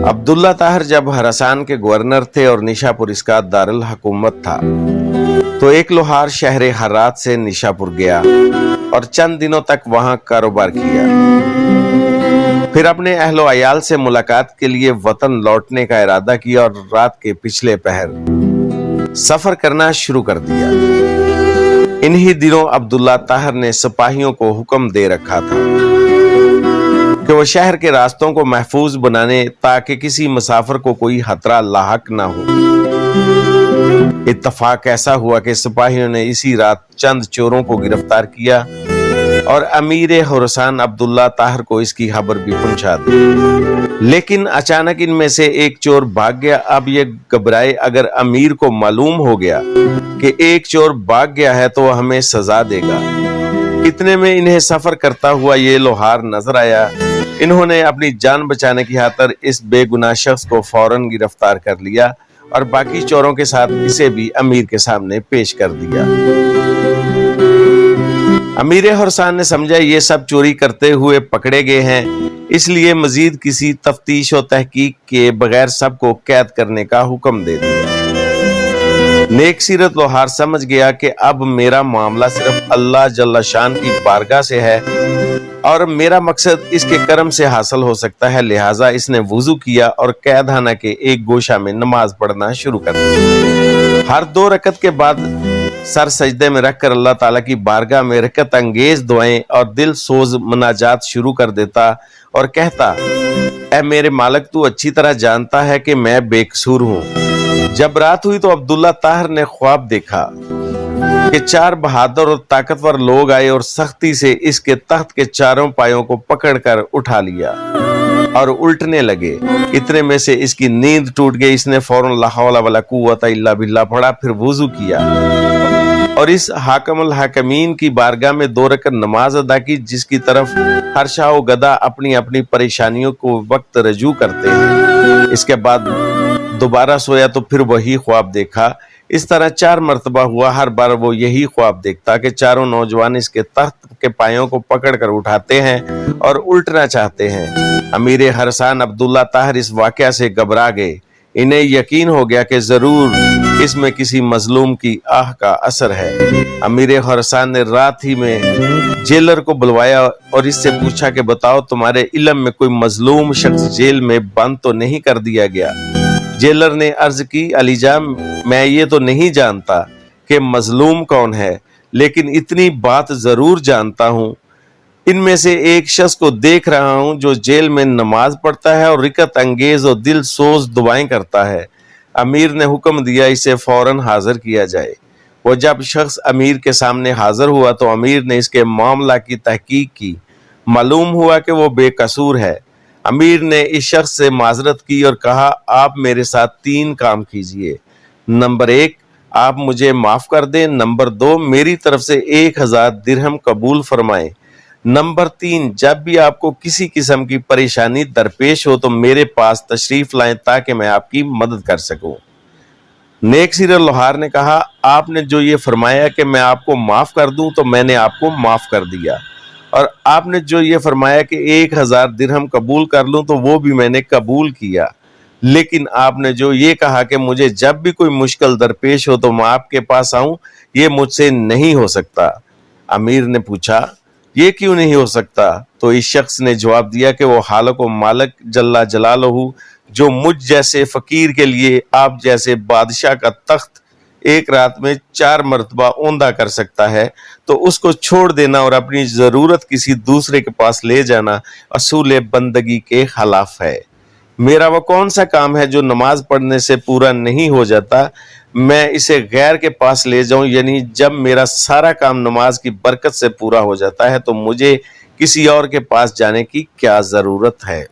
अब्दुल्ला ताहिर जब हरासान के गवर्नर थे और निशापुर इसका दारुल हुकूमत था तो एक लोहार शहर हर्रात से निशापुर गया और चंद दिनों तक वहां कारोबार किया। फिर अपने अहलो अयाल से मुलाकात के लिए वतन लौटने का इरादा किया और रात के पिछले पहर सफर करना शुरू कर दिया। इन्हीं दिनों अब्दुल्ला ताहिर ने सिपाहियों को हुक्म दे रखा था कि वो शहर के रास्तों को महफूज बनाने ताकि किसी मुसाफिर को कोई खतरा लाहक ना हो। इत्तफाक ऐसा हुआ कि सिपाहियों ने इसी रात चंद चोरों को गिरफ्तार किया और अमीर खुरासान अब्दुल्ला ताहिर को इसकी खबर भी पहुंचा दी। लेकिन अचानक इनमें से एक चोर भाग गया। अब ये घबराए, अगर अमीर को मालूम हो गया कि एक चोर भाग गया है तो हमें सजा देगा। इतने में इन्हें सफर करता हुआ ये लोहार नजर आया। इन्होंने अपनी जान बचाने की खातिर इस बेगुनाह शख्स को फौरन गिरफ्तार कर लिया और बाकी चोरों के साथ इसे भी अमीर के सामने पेश कर दिया। अमीर खुरासान ने समझा ये सब चोरी करते हुए पकड़े गए हैं, इसलिए मजीद किसी तफ्तीश और तहकीक के बगैर सबको कैद करने का हुक्म दे दिया। नेक सीरत लोहार समझ गया कि अब मेरा मामला सिर्फ अल्लाह जल्ला शान की बारगाह से है और मेरा मकसद इसके करम से हासिल हो सकता है। लिहाजा इसने वुजू किया और कैदखाना के एक गोशा में नमाज पढ़ना शुरू कर दी। हर 2 रकत के बाद सर सजदे में रखकर अल्लाह ताला की बारगाह में रकत अंगेज दुआएं और दिल सोज मुनाजात शुरू कर देता और कहता, ऐ मेरे मालिक, तू अच्छी तरह जानता है कि मैं बेकसूर हूँ। जब रात हुई तो अब्दुल्ला ताहिर ने ख्वाब देखा कि 4 बहादुर और ताकतवर लोग आए और सख्ती से इसके तख्त के चारों पायों को पकड़कर उठा लिया और उल्टने लगे। इतने में से इसकी नींद टूट गई। इसने फौरन ला हौला वला कुव्वता इल्ला बिल्लाह पढ़ा, फिर वुजू किया और इस हाकमुल हाकिमीन की बारगाह में 2 रकत नमाज अदा की, जिसकी तरफ हर शाह व गदा अपनी अपनी परेशानियों को वक्त रजू करते हैं। इसके बाद दोबारा सोया तो फिर वही ख्वाब देखा। इस तरह 4 मरतबा हुआ। हर बार वो यही ख्वाब देखता कि चारों नौजवान इसके तख्त के पायों को पकड़कर उठाते हैं और उल्टना चाहते हैं। अमीर खुरासान अब्दुल्ला ताहिर इस वाकया से घबरा गए। इन्हें यकीन हो गया कि जरूर इसमें किसी मजलूम की आह का असर है। अमीर खुरासान ने रात ही में जेलर को बुलवाया और इससे पूछा कि बताओ, तुम्हारे इल्म में कोई मजलूम शख्स जेल में बंद तो नहीं कर दिया गया? जेलर ने अर्ज की, अलीजा, मैं ये तो नहीं जानता कि मजलूम कौन है, लेकिन इतनी बात जरूर जानता हूँ, इनमें से एक शख्स को देख रहा हूँ जो जेल में नमाज पढ़ता है और रिकत अंगेज और दिल सोज दुआएं करता है। अमीर ने हुक्म दिया इसे फौरन हाजिर किया जाए। वो जब शख्स अमीर के सामने हाजिर हुआ तो अमीर ने इसके मामला की तहकीक की। मालूम हुआ कि वो बेकसूर है। अमीर ने इस शख्स से माजरत की और कहा, आप मेरे साथ 3 काम कीजिए। नंबर 1, आप मुझे माफ कर दें। नंबर 2, मेरी तरफ से 1000 दिरहम कबूल फरमाएं। नंबर 3, जब भी आपको किसी किस्म की परेशानी दरपेश हो तो मेरे पास तशरीफ लाएं ताकि मैं आपकी मदद कर सकूं। नेक सीरत लोहार ने कहा, आपने जो ये फरमाया कि मैं आपको माफ कर दूं तो मैंने आपको माफ कर दिया, और आपने जो ये फरमाया कि 1000 दिरहम कबूल कर लूं तो वो भी मैंने कबूल किया। लेकिन आपने जो ये कहा कि मुझे जब भी कोई मुश्किल दरपेश हो तो मैं आपके पास आऊं, ये मुझसे नहीं हो सकता। अमीर ने पूछा, ये क्यों नहीं हो सकता? तो इस शख्स ने जवाब दिया कि वो खालिक व मालिक जल्ला जलालहू जो मुझ जैसे फकीर के लिए आप जैसे बादशाह का तख्त एक रात में 4 मरतबा औंधा कर सकता है, तो उसको छोड़ देना और अपनी जरूरत किसी दूसरे के पास ले जाना असूल बंदगी के खिलाफ है। मेरा वो कौन सा काम है जो नमाज पढ़ने से पूरा नहीं हो जाता? मैं इसे गैर के पास ले जाऊं, यानी जब मेरा सारा काम नमाज की बरकत से पूरा हो जाता है तो मुझे किसी और के पास जाने की क्या जरूरत है?